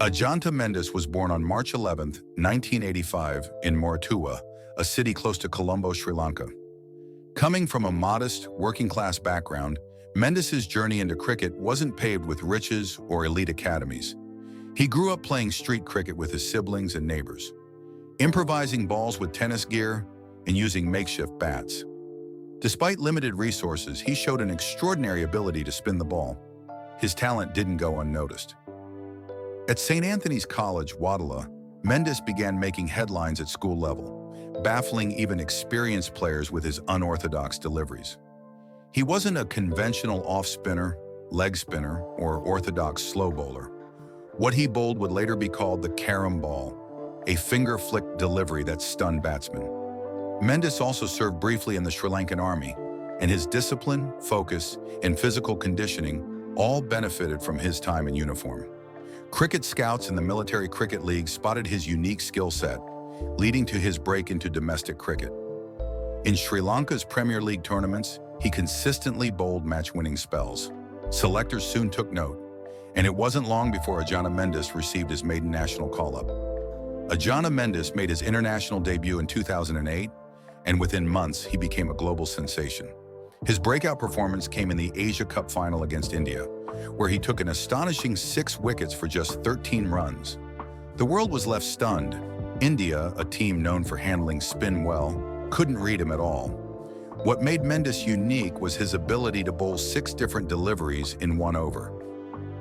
Ajanta Mendis was born on March 11, 1985, in Moratuwa, a city close to Colombo, Sri Lanka. Coming from a modest, working-class background, Mendis's journey into cricket wasn't paved with riches or elite academies. He grew up playing street cricket with his siblings and neighbors, improvising balls with tennis gear and using makeshift bats. Despite limited resources, he showed an extraordinary ability to spin the ball. His talent didn't go unnoticed. At St. Anthony's College, Wadala, Mendis began making headlines at school level, baffling even experienced players with his unorthodox deliveries. He wasn't a conventional off-spinner, leg spinner, or orthodox slow bowler. What he bowled would later be called the carom ball, a finger-flick delivery that stunned batsmen. Mendis also served briefly in the Sri Lankan army, and his discipline, focus, and physical conditioning all benefited from his time in uniform. Cricket scouts in the Military Cricket League spotted his unique skill set, leading to his break into domestic cricket. In Sri Lanka's Premier League tournaments, he consistently bowled match-winning spells. Selectors soon took note, and it wasn't long before Ajanta Mendis received his maiden national call-up. Ajanta Mendis made his international debut in 2008, and within months, he became a global sensation. His breakout performance came in the Asia Cup final against India, where he took an astonishing 6 wickets for just 13 runs. The world was left stunned. India, a team known for handling spin well, couldn't read him at all. What made Mendis unique was his ability to bowl 6 different deliveries in 1 over.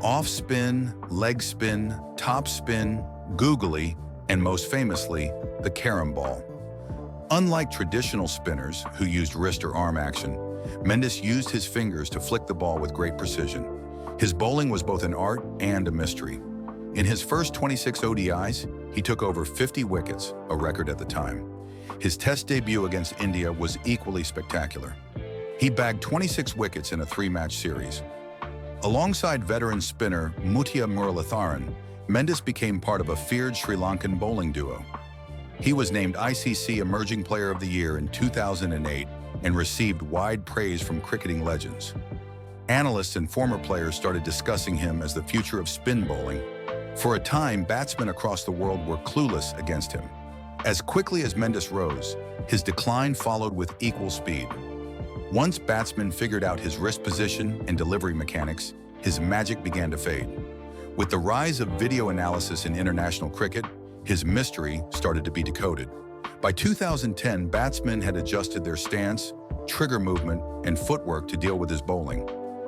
Off spin, leg spin, top spin, googly, and most famously, the carom ball. Unlike traditional spinners who used wrist or arm action, Mendis used his fingers to flick the ball with great precision. His bowling was both an art and a mystery. In his first 26 ODIs, he took over 50 wickets, a record at the time. His Test debut against India was equally spectacular. He bagged 26 wickets in a 3-match series. Alongside veteran spinner Muttiah Muralitharan, Mendis became part of a feared Sri Lankan bowling duo. He was named ICC Emerging Player of the Year in 2008 and received wide praise from cricketing legends. Analysts and former players started discussing him as the future of spin bowling. For a time, batsmen across the world were clueless against him. As quickly as Mendis rose, his decline followed with equal speed. Once batsmen figured out his wrist position and delivery mechanics, his magic began to fade. With the rise of video analysis in international cricket, his mystery started to be decoded. By 2010, batsmen had adjusted their stance, trigger movement, and footwork to deal with his bowling.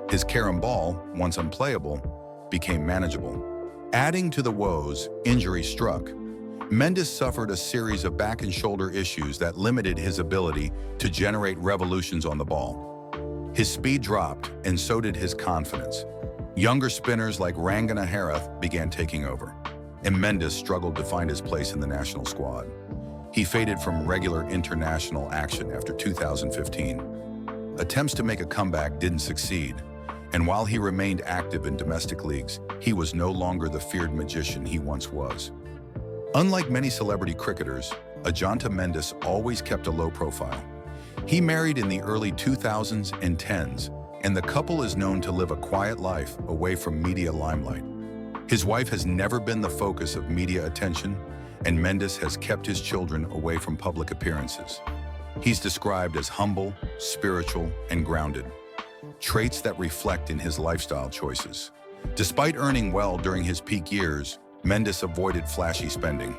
His carom ball, once unplayable, became manageable. Adding to the woes, injury struck. Mendis suffered a series of back and shoulder issues that limited his ability to generate revolutions on the ball. His speed dropped, and so did his confidence. Younger spinners like Rangana Herath began taking over, and Mendis struggled to find his place in the national squad. He faded from regular international action after 2015. Attempts to make a comeback didn't succeed, and while he remained active in domestic leagues, he was no longer the feared magician he once was. Unlike many celebrity cricketers, Ajanta Mendis always kept a low profile. He married in the early 2000s and 10s, and the couple is known to live a quiet life away from media limelight. His wife has never been the focus of media attention, and Mendis has kept his children away from public appearances. He's described as humble, spiritual, and grounded, traits that reflect in his lifestyle choices. Despite earning well during his peak years, Mendis avoided flashy spending.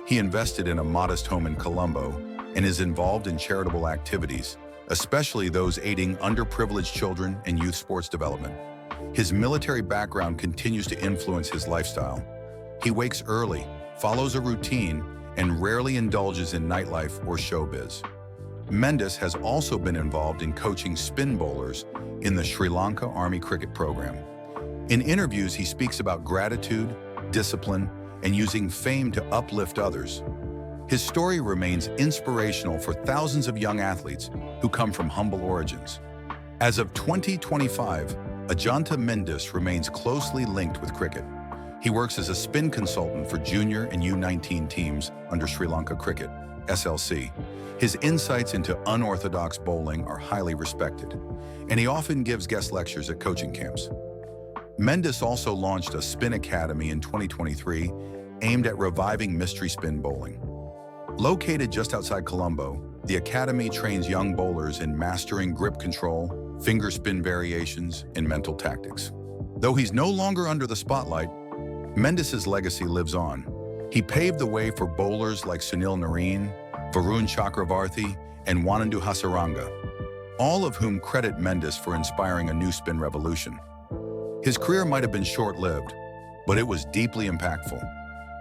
He invested in a modest home in Colombo and is involved in charitable activities, especially those aiding underprivileged children and youth sports development. His military background continues to influence his lifestyle. He wakes early, follows a routine, and rarely indulges in nightlife or showbiz. Mendis has also been involved in coaching spin bowlers in the Sri Lanka Army cricket program. In interviews, he speaks about gratitude, discipline, and using fame to uplift others. His story remains inspirational for thousands of young athletes who come from humble origins. As of 2025, Ajanta Mendis remains closely linked with cricket. He works as a spin consultant for junior and U19 teams under Sri Lanka Cricket, SLC. His insights into unorthodox bowling are highly respected, and he often gives guest lectures at coaching camps. Mendis also launched a Spin Academy in 2023 aimed at reviving mystery spin bowling. Located just outside Colombo, the Academy trains young bowlers in mastering grip control, finger spin variations, and mental tactics. Though he's no longer under the spotlight, Mendis's legacy lives on. He paved the way for bowlers like Sunil Narine, Varun Chakravarthi, and Wanandu Hasaranga, all of whom credit Mendis for inspiring a new spin revolution. His career might have been short-lived, but it was deeply impactful.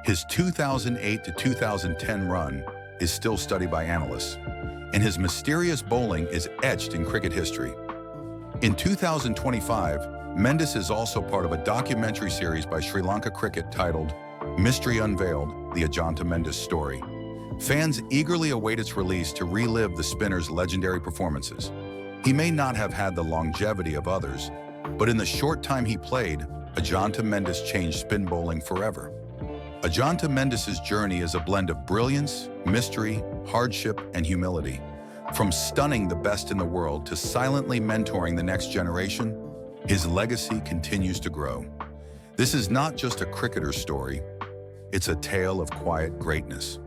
His 2008 to 2010 run is still studied by analysts, and his mysterious bowling is etched in cricket history. In 2025, Mendis is also part of a documentary series by Sri Lanka Cricket titled Mystery Unveiled, the Ajanta Mendis Story. Fans eagerly await its release to relive the spinner's legendary performances. He may not have had the longevity of others, but in the short time he played, Ajanta Mendis changed spin bowling forever. Ajanta Mendis's journey is a blend of brilliance, mystery, hardship, and humility. From stunning the best in the world to silently mentoring the next generation, his legacy continues to grow. This is not just a cricketer's story, it's a tale of quiet greatness.